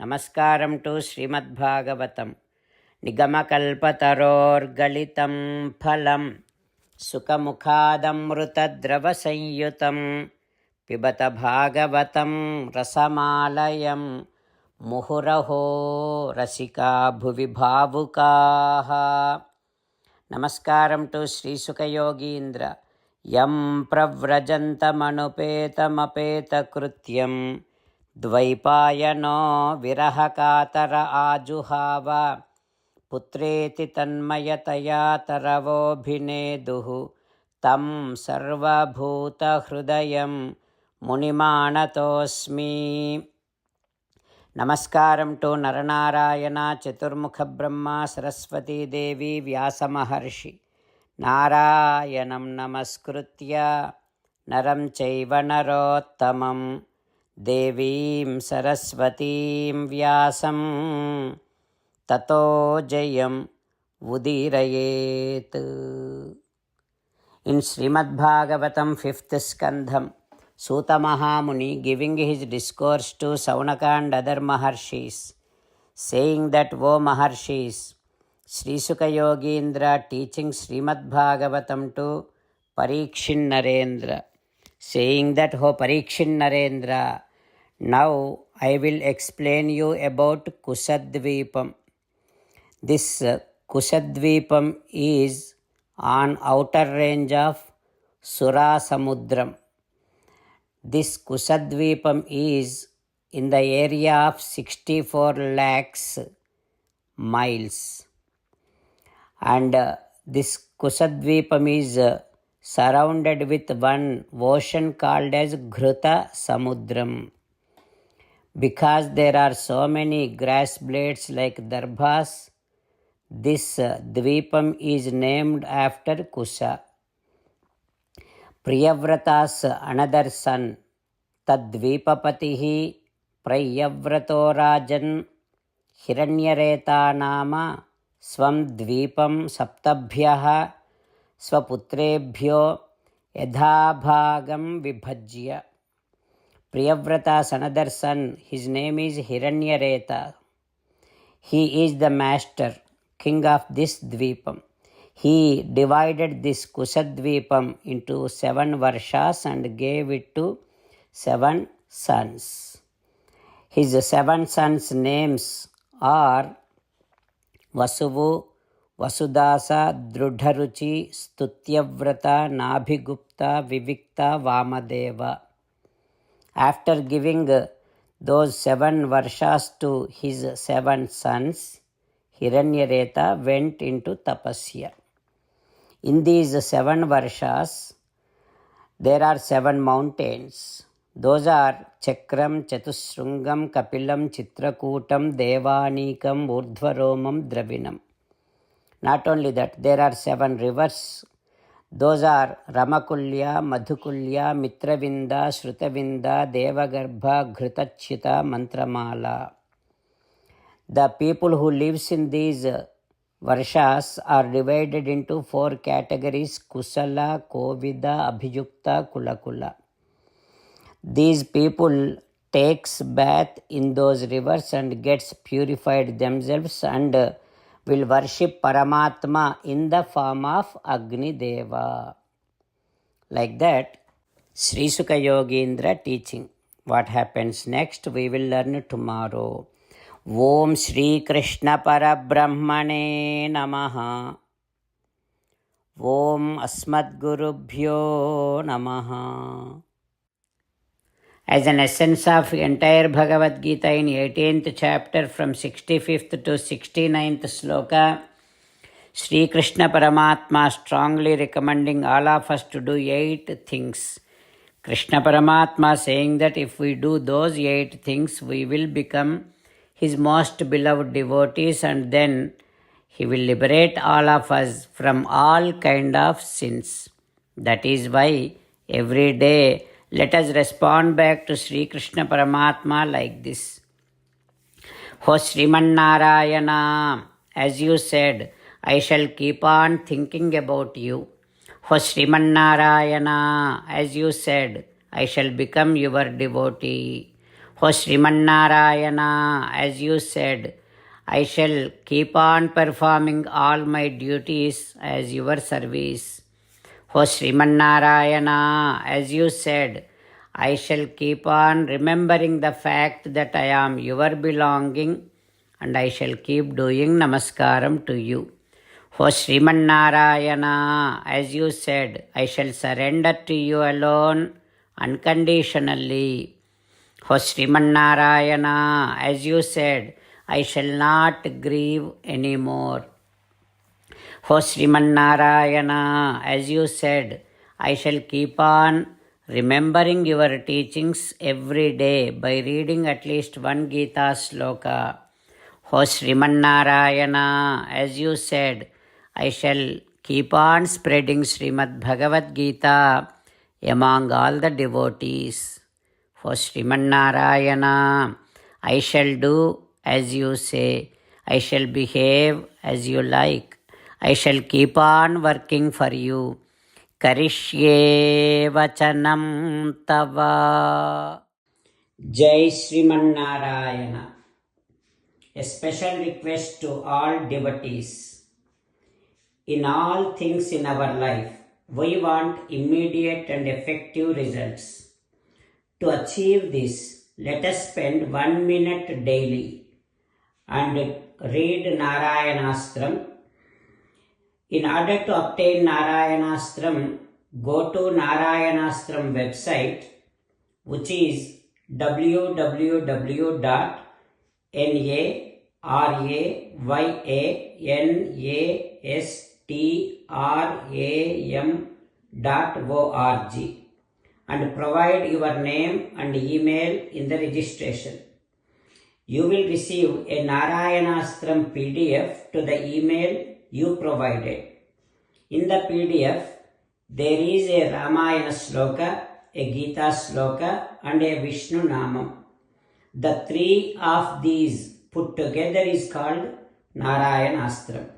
నమస్కారం టు శ్రీమద్భాగవతం. నిగమకల్పతరోర్గళితం ఫలం సుఖముఖాదమృతద్రవసంయుతం పిబత భాగవతం రసమాలయం ముహురహో రసికా భువి భావుకాః. నమస్కారం టు శ్రీసుఖయోగీంద్ర. యం ప్రవ్రజంతమనుపేతమపేతకృత్యం ద్వైపాయనో విరహకాతర ఆజుహావ పుత్రేతి తన్మయతయా తరవోభినేదుః తం సర్వభూతహృదయం మునిమానతోస్మి. నమస్కారం టు నరనారాయణ చతుర్ముఖ బ్రహ్మ సరస్వతీదేవి వ్యాసమహర్షి. నారాయణం నమస్కృత్య నరం చైవ నరోత్తమం దేవీం సరస్వతీం వ్యాసం తతో జయం ఉదీరయేత్. In Srimad Bhagavatam 5th skandham, Suta Mahamuni giving his discourse to Saunaka and other Maharshis, saying that, O Maharshis, Sri Sukha Yogindra teaching Srimad Bhagavatam to Parikshin Narendra, saying that, O Parikshin Narendra, now I will explain you about Kusadvipam. This Kusadvipam is on outer range of Sura Samudram. This Kusadvipam is in the area of 64 lakhs miles. And this Kusadvipam is surrounded with one ocean called as Ghruta Samudram. Because there are so many grass blades like darbhas, this Dvipam is named after Kusa. Priyavrata's another son, Tadvipapatihi Priyavrato Rajan Hiranyareta Nama Swam Dvipam Saptabhyaha Swaputrebhyo Yadhabhagam Vibhajya. Priyavrata's another son, his name is Hiranyareta. He is the master, king of this Dvipam. He divided this Kusadvipam into 7 varshas and gave it to 7 sons. His 7 sons' names are Vasuvu, Vasudasa, Drudharuchi, Stutyavrata, Nabhigupta, Vivikta, Vamadeva. After giving those 7 varshas to his 7 sons, Hiranyareta went into tapasya. In these 7 varshas, there are 7 mountains. Those are Chakram, Chatushrungam, Kapilam, Chitrakutam, Devanikam, Urdhvaromam, Dravinam. Not only that, there are 7 rivers. Those are Ramakulya, Madhukulya, Mitravinda, Shrutavinda, Devagarbha, Ghrutachyuta, Mantramala. The people who lives in these varshas are divided into 4 categories: Kusala, Kovida, Abhiyukta, Kulakula. These people takes bath in those rivers and gets purified themselves and will worship Paramatma in the form of Agni Deva. Like that, Sri Sukha Yogindra teaching. What happens next, we will learn tomorrow. Om Shri Krishna Parabrahmane Namaha. Om Asmadgurubhyo Namaha. As an essence of entire Bhagavad Gita in 18th chapter from 65th to 69th sloka, Sri Krishna Paramatma strongly recommending all of us to do 8 things. Krishna Paramatma saying that if we do those 8 things, we will become his most beloved devotees, and then he will liberate all of us from all kind of sins. That is why every day let us respond back to Sri Krishna Paramatma like this. O Sriman Narayana, as you said, I shall keep on thinking about you. O Sriman Narayana, as you said, I shall become your devotee. O Srimannarayana, as you said, I shall keep on performing all my duties as your service. O Srimannarayana, as you said, I shall keep on remembering the fact that I am your belonging and I shall keep doing namaskaram to you. O Srimannarayana, as you said, I shall surrender to you alone unconditionally. O Srimannarayana, as you said, I shall not grieve anymore. O Srimannarayana, as you said, I shall keep on remembering your teachings every day by reading at least one Gita sloka. O Srimannarayana, as you said, I shall keep on spreading Srimad Bhagavad Gita among all the devotees. O Srimannarayana, I shall do as you say. I shall behave as you like. I shall keep on working for you. Karishye vachanam tava. Jai Srimannarayana. A special request to all devotees. In all things in our life, we want immediate and effective results. To achieve this, let us spend 1 minute daily and read Narayanastram. In order to obtain Narayanastram, go to Narayanastram website, which is www.narayanastram.org and provide your name and email in the registration. You will receive a Narayanastram PDF to the email you provided. In the PDF, there is a Ramayana sloka, a Gita sloka and a Vishnu Namam. The three of these put together is called Narayanastram.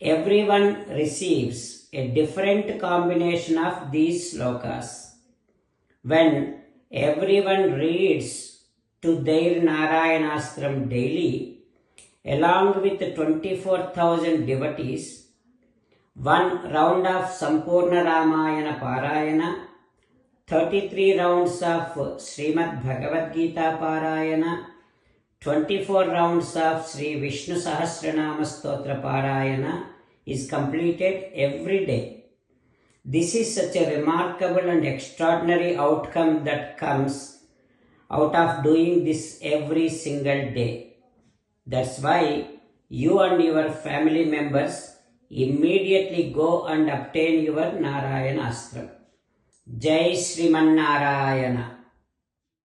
Everyone receives a different combination of these slokas. When everyone reads to their Narayanastram daily, along with 24,000 devotees, one round of Sampurna Ramayana Parayana, 33 rounds of Srimad Bhagavad Gita Parayana, 24 rounds of Sri Vishnu Sahasranama Stotra Parayana is completed every day. This is such a remarkable and extraordinary outcome that comes out of doing this every single day. That's why you and your family members immediately go and obtain your Narayanastram. Jai Srimannarayana.